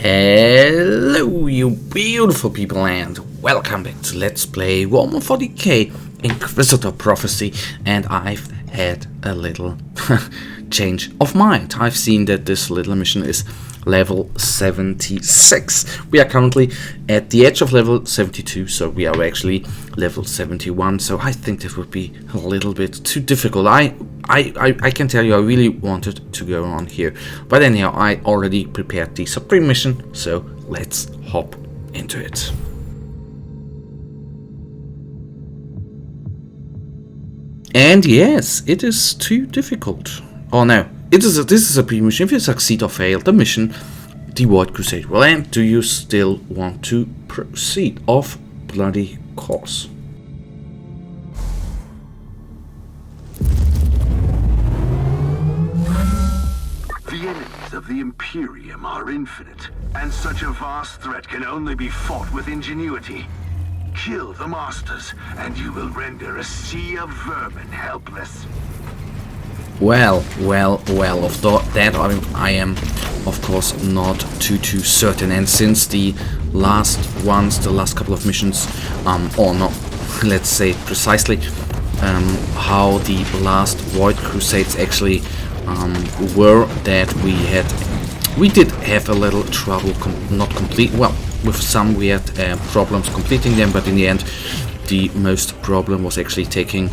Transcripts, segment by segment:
Hello, you beautiful people, and welcome back to Let's Play Warhammer 40k Inquisitor Prophecy. And I've had a little change of mind. I've seen that this little mission is level 76. We are currently at the edge of level 72, so we are actually level 71. So I think that would be a little bit too difficult. I can tell you I really wanted to go on here, but anyhow, I already prepared the Supreme mission, so let's hop into it. And yes, it is too difficult. Oh no, this is a pre-mission. If you succeed or fail the mission, the Void Crusade will end. Do you still want to proceed? Of bloody course. The enemies of the Imperium are infinite, and such a vast threat can only be fought with ingenuity. Kill the Masters, and you will render a sea of vermin helpless. Well, of that I am, of course, not too certain. And since the last couple of missions, or not, let's say precisely, how the last Void Crusades actually were, that we did have a little trouble, with some we had problems completing them, but in the end, the most problem was actually taking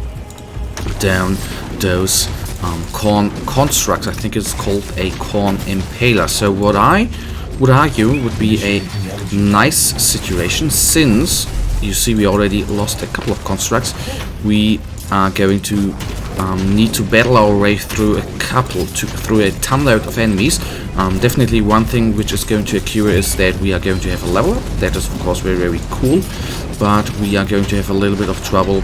down those corn constructs. I think it's called a corn impaler. So what I would argue would be a nice situation, since you see we already lost a couple of constructs. We are going to need to battle our way through through a ton load of enemies. Definitely one thing which is going to occur is that we are going to have a level up. That is of course very cool, but we are going to have a little bit of trouble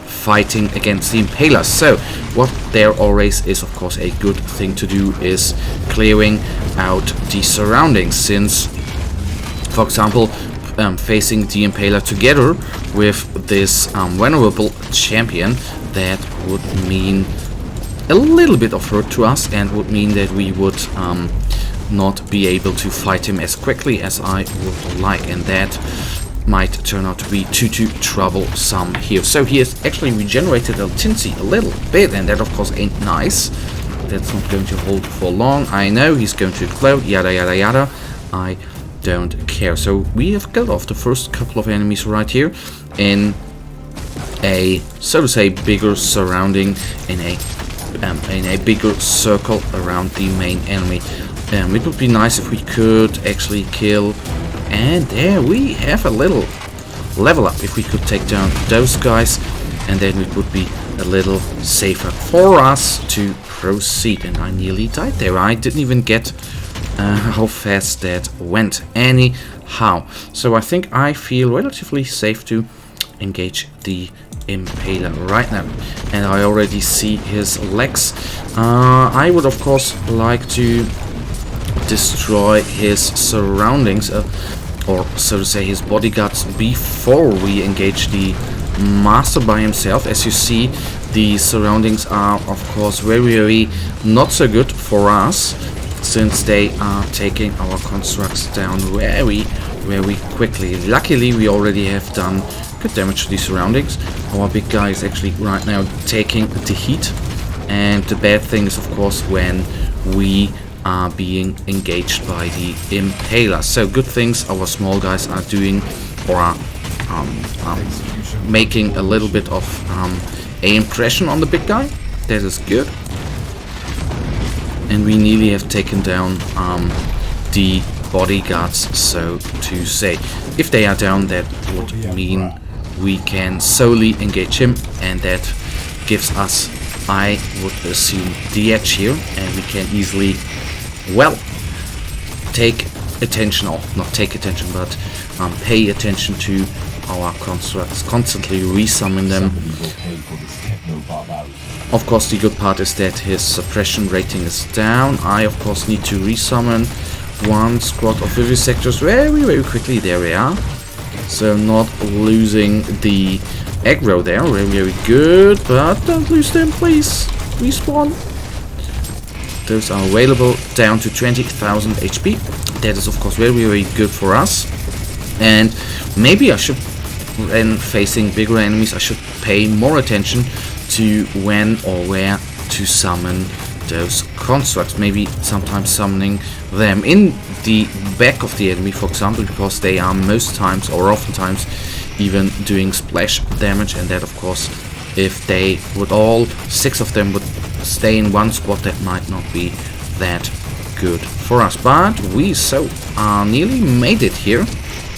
fighting against the impalers. So what there always is, of course, a good thing to do is clearing out the surroundings, since, for example, facing the impaler together with this vulnerable champion, that would mean a little bit of hurt to us, and would mean that we would not be able to fight him as quickly as I would like, and that might turn out to be too troublesome here. So he has actually regenerated a little bit, and that of course ain't nice. That's not going to hold for long. I know he's going to explode, yada. I don't care. So we have killed off the first couple of enemies right here in a, so to say, bigger surrounding, in a bigger circle around the main enemy. It would be nice if we could actually kill. And there we have a little level up. If we could take down those guys, and then it would be a little safer for us to proceed. And I nearly died there. I didn't even get how fast that went anyhow. So I think I feel relatively safe to engage the impaler right now. And I already see his legs. I would of course like to destroy his surroundings, or so to say his bodyguards, before we engage the master by himself. As you see, the surroundings are of course very not so good for us, since they are taking our constructs down very quickly. Luckily we already have done good damage to the surroundings. Our big guy is actually right now taking the heat, and the bad thing is of course when we are being engaged by the impaler. So good things our small guys are doing, or are making a little bit of a impression on the big guy. That is good. And we nearly have taken down the bodyguards, so to say. If they are down, that would mean we can solely engage him, and that gives us, I would assume, the edge here, and we can easily, well, take attention, or not take attention, but pay attention to our constructs, constantly resummon them. Of course, the good part is that his suppression rating is down. I of course need to resummon one squad of vivisectors very quickly. There we are. So not losing the aggro there. Very good, but don't lose them, please. Respawn. Those are available down to 20,000 HP. That is of course very, very good for us. And maybe I should, when facing bigger enemies, I should pay more attention to when or where to summon those constructs. Maybe sometimes summoning them in the back of the enemy, for example, because they are most times or oftentimes even doing splash damage, and that of course, if they would all 6 of them would stay in one squad, that might not be that good for us. But we nearly made it here.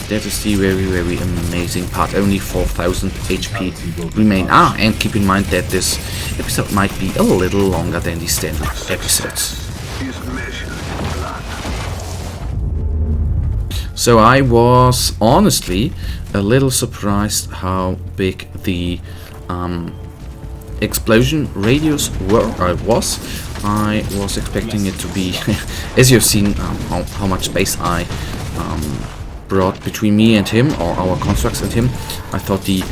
That is the very, very amazing part. Only 4,000 HP remain. And keep in mind that this episode might be a little longer than the standard episodes. So I was honestly a little surprised how big the explosion radius was. I was expecting it to be, as you've seen, how much space I brought between me and him, or our constructs and him. I thought the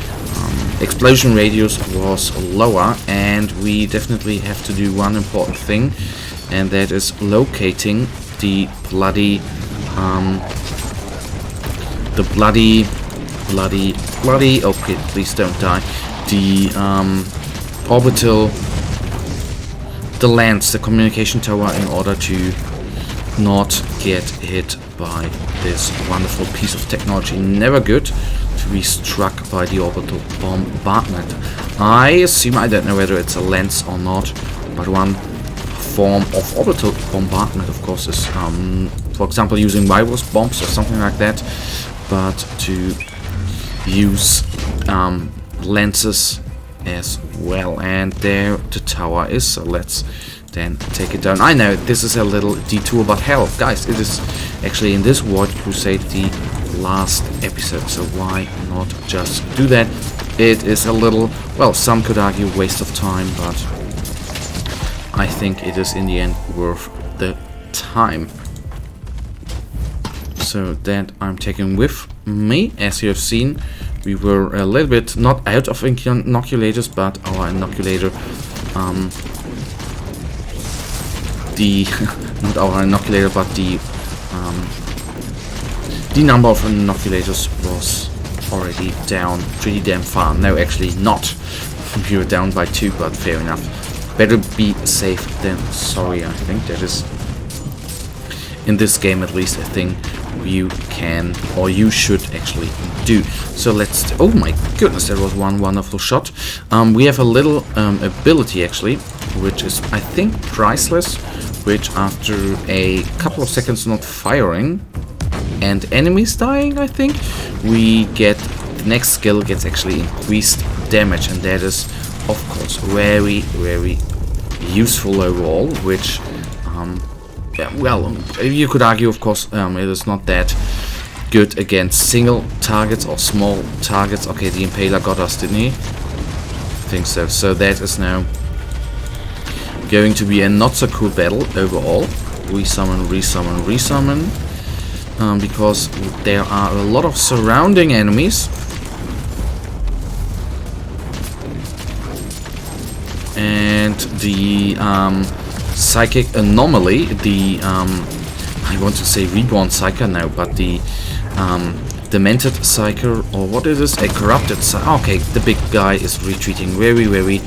explosion radius was lower, and we definitely have to do one important thing, and that is locating the bloody okay, please don't die, the orbital, the lance, the communication tower, in order to not get hit by this wonderful piece of technology. Never good to be struck by the orbital bombardment. I assume, I don't know whether it's a lens or not, but one form of orbital bombardment, of course, is for example using virus bombs or something like that, but to use lenses as well. And there the tower is, so let's then take it down. I know this is a little detour, but hell, guys, it is actually in this Void Crusade the last episode, so why not just do that? It is a little, well, some could argue waste of time, but I think it is in the end worth the time. So that I'm taking with me. As you have seen, we were a little bit not out of inoculators, but our inoculator, not our inoculator, but the number of inoculators was already down pretty damn far. No, actually not. We were down by 2, but fair enough. Better be safe than sorry, I think. That is, in this game at least, a thing you can, or you should actually do. So let's, oh my goodness, that was one wonderful shot. We have a little ability actually, which is, I think, priceless, which after a couple of seconds not firing and enemies dying, I think, we get, the next skill gets actually increased damage, and that is of course very, very useful overall, which yeah, well, you could argue, of course, it is not that good against single targets or small targets. Okay, the Impaler got us, didn't he? I think so. So that is now going to be a not so cool battle overall. Resummon, resummon, resummon. Because there are a lot of surrounding enemies. And the psychic anomaly, the I want to say reborn psyker now, but the demented psyker, or what it is, a corrupted psyker. Okay, the big guy is retreating. Very, very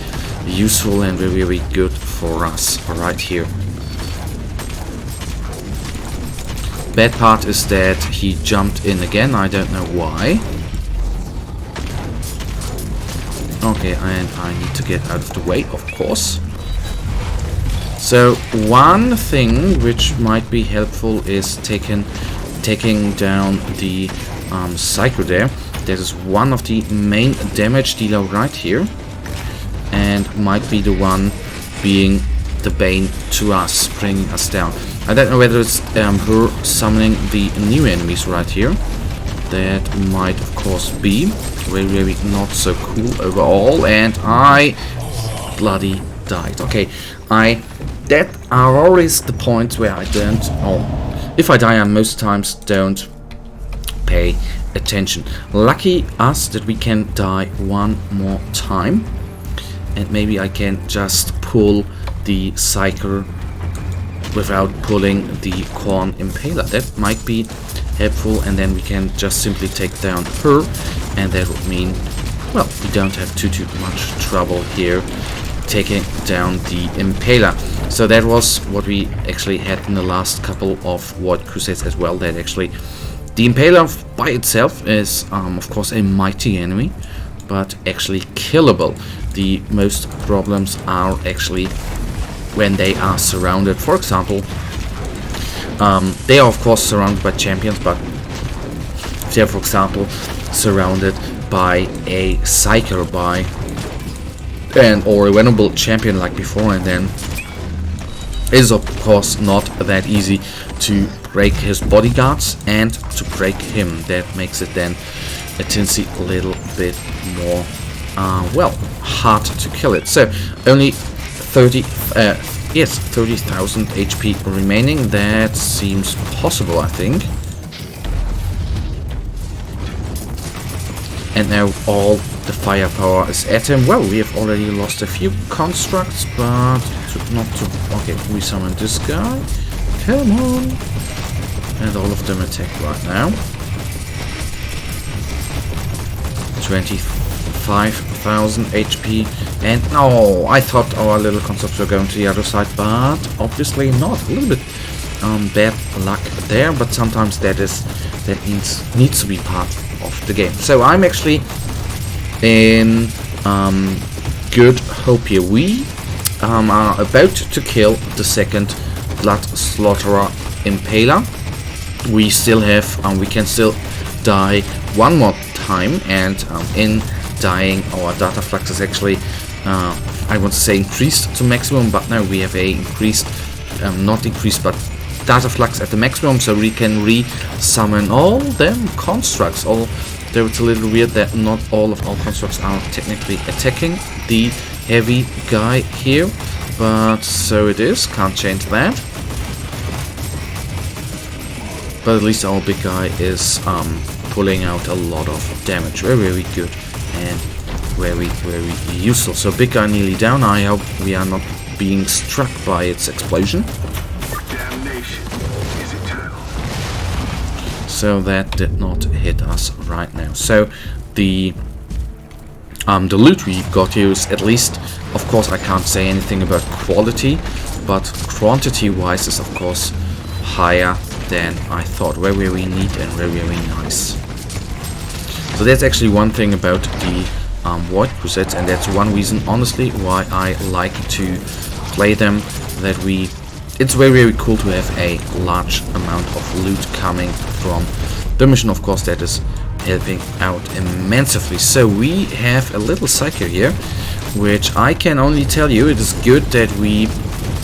useful and very, very good for us right here. Bad part is that he jumped in again. I don't know why. Okay, and I need to get out of the way, of course. So one thing which might be helpful is taking down the Psycho there. That is one of the main damage dealer right here, and might be the one being the bane to us, bringing us down. I don't know whether it's her summoning the new enemies right here. That might of course be very, very not so cool overall, and I bloody died. Okay, that are always the points where I don't, if I die, I most times don't pay attention. Lucky us that we can die one more time, and maybe I can just pull the Psyker without pulling the Corn Impaler. That might be helpful, and then we can just simply take down her, and that would mean, well, we don't have too much trouble here taking down the Impaler. So that was what we actually had in the last couple of Void Crusades as well, that actually the Impaler by itself is of course a mighty enemy, but actually killable. The most problems are actually when they are surrounded. For example, they are of course surrounded by champions, but if they are, for example, surrounded by a Psyker, or a Venerable champion like before, and then it is of course not that easy to break his bodyguards and to break him. That makes it then a tendency a little bit more well, hard to kill it. So only 30,000 HP remaining. That seems possible, I think. And now all the firepower is at him. Well, we have already lost a few constructs, but not to... Okay, we summon this guy. Come on. And all of them attack right now. 25,000 HP. And no, I thought our little constructs were going to the other side, but obviously not. A little bit bad luck there, but sometimes that needs to be part of the game. So I'm actually in good hope here. We are about to kill the second Blood Slaughterer Impaler. We still have, we can still die one more time, and in dying our data flux is actually, I want to say increased to maximum, but now we have a increased, not increased, but data flux at the maximum, so we can re-summon all them constructs. Though it's a little weird that not all of our constructs are technically attacking the heavy guy here, but so it is, can't change that. But at least our big guy is pulling out a lot of damage. Very good and very useful. So big guy nearly down. I hope we are not being struck by its explosion. Damnation is eternal. So that did not hit us right now. So the loot we got here is, at least, of course I can't say anything about quality, but quantity wise is of course higher than I thought. Very neat and very nice. So that's actually one thing about the Void Crusades, and that's one reason honestly why I like to play them, that it's very cool to have a large amount of loot coming from the mission. Of course that is helping out immensely. So we have a little Psyker here, which I can only tell you it is good that we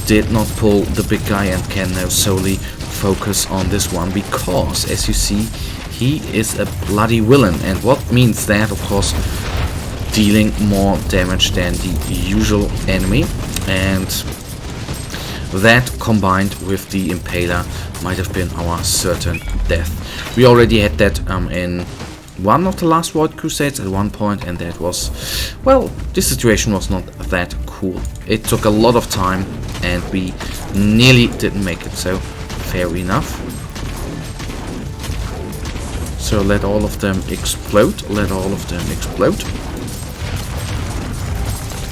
did not pull the big guy and can now solely focus on this one, because as you see he is a bloody villain, and what means that, of course, dealing more damage than the usual enemy, and that combined with the Impaler might have been our certain death. We already had that in one of the last Void Crusades at one point, and that was, well, this situation was not that cool. It took a lot of time and we nearly didn't make it, so fair enough. So let all of them explode,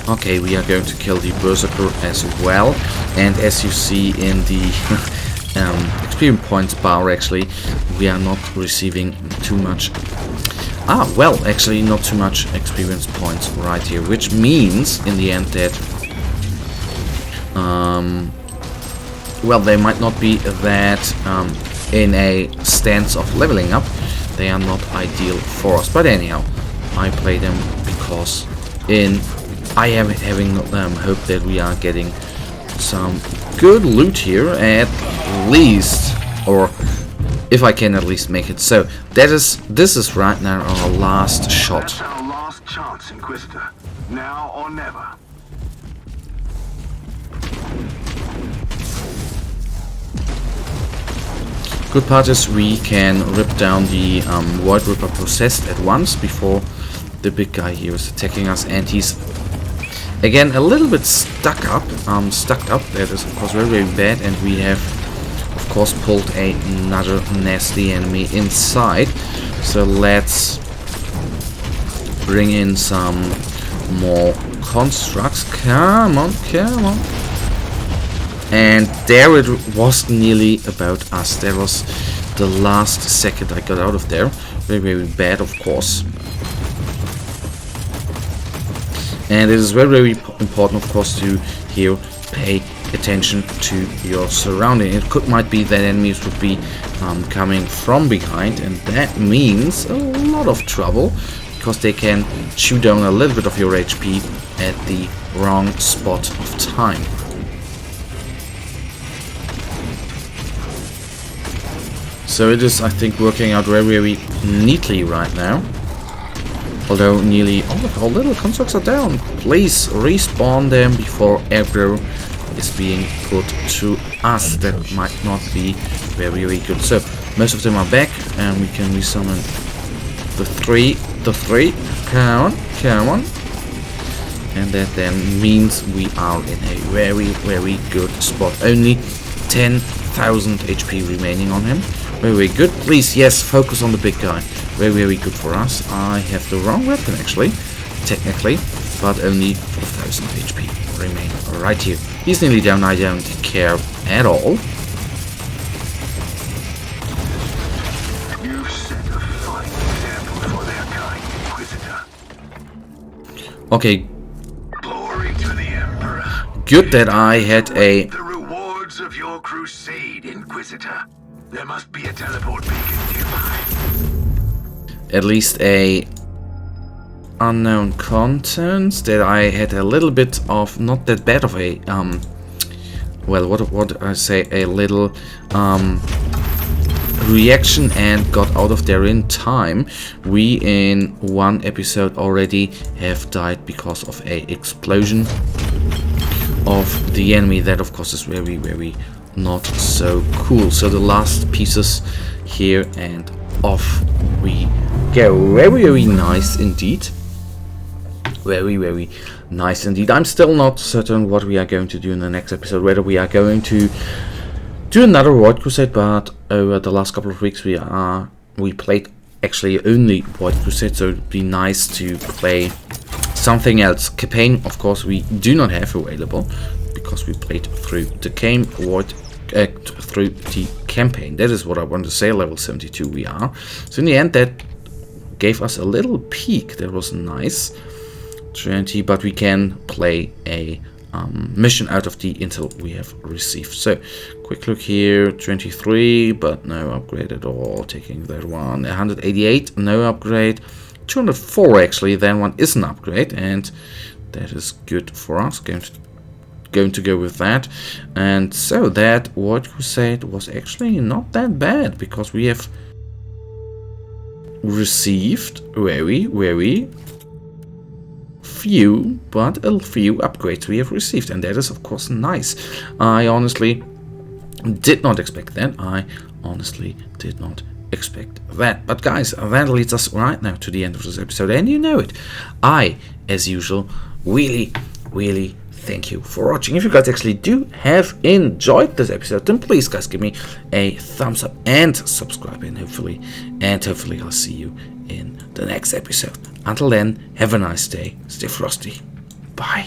Okay, we are going to kill the Berserker as well, and as you see in the experience points bar, actually, we are not receiving too much. Well, actually not too much experience points right here, which means in the end that well, they might not be that in a stance of leveling up. They are not ideal for us, but anyhow, I play them because I am having hope that we are getting some good loot here at least, or if I can at least make it. So this is right now our last shot. That's our last chance, Inquisitor. Now or never. Good part is we can rip down the Void Ripper Possessed at once before the big guy here is attacking us, and he's Again, a little bit stuck up. That is of course very, very bad, and we have of course pulled another nasty enemy inside. So let's bring in some more constructs. Come on, come on. And there it was nearly about us. That was the last second I got out of there. Very, very bad, of course. And it is very, very important, of course, to here pay attention to your surrounding. It might be that enemies would be coming from behind, and that means a lot of trouble, because they can chew down a little bit of your HP at the wrong spot of time. So it is, I think, working out very, very neatly right now. Although nearly all of our little constructs are down. Please respawn them before aggro is being put to us. That might not be very, very good. So most of them are back, and we can resummon the three. Come on, come on. And that then means we are in a very, very good spot. Only 10,000 HP remaining on him. Very, very good. Please, yes, focus on the big guy. Very, very good for us. I have the wrong weapon, actually, technically, but only 4,000 HP remain right here. He's nearly down. I don't care at all. You've set a fine example for their kind, Inquisitor. Okay. Glory to the Emperor. Good that I had a... The rewards of your crusade, Inquisitor. There must be a teleport beacon nearby. At least a unknown contents that I had a little bit of, not that bad of a well, what I say, a little reaction and got out of there in time. We in one episode already have died because of a explosion of the enemy. That of course is very, very not so cool. So the last pieces here, and off we go. Very, very nice indeed. Very, very nice indeed. I'm still not certain what we are going to do in the next episode, whether we are going to do another Void Crusade, but over the last couple of weeks we played actually only Void Crusade, so it'd be nice to play something else. Campaign, of course, we do not have available because we played through the through the campaign. That is what I want to say. Level 72 we are. So in the end, that gave us a little peak. That was nice. 20, but we can play a mission out of the intel we have received. So quick look here. 23, but no upgrade at all. Taking that one. 188, no upgrade. 204 actually. Then one is an upgrade, and that is good for us. Going to go with that. And so that Void Crusade was actually not that bad, because we have received very, very few, but a few upgrades we have received, and that is of course nice. I honestly did not expect that. I honestly did not expect that. But guys, that leads us right now to the end of this episode, and you know it. I, as usual, really, really thank you for watching. If you guys actually do have enjoyed this episode, then please guys give me a thumbs up and subscribe, and hopefully I'll see you in the next episode. Until then, have a nice day, stay frosty, bye.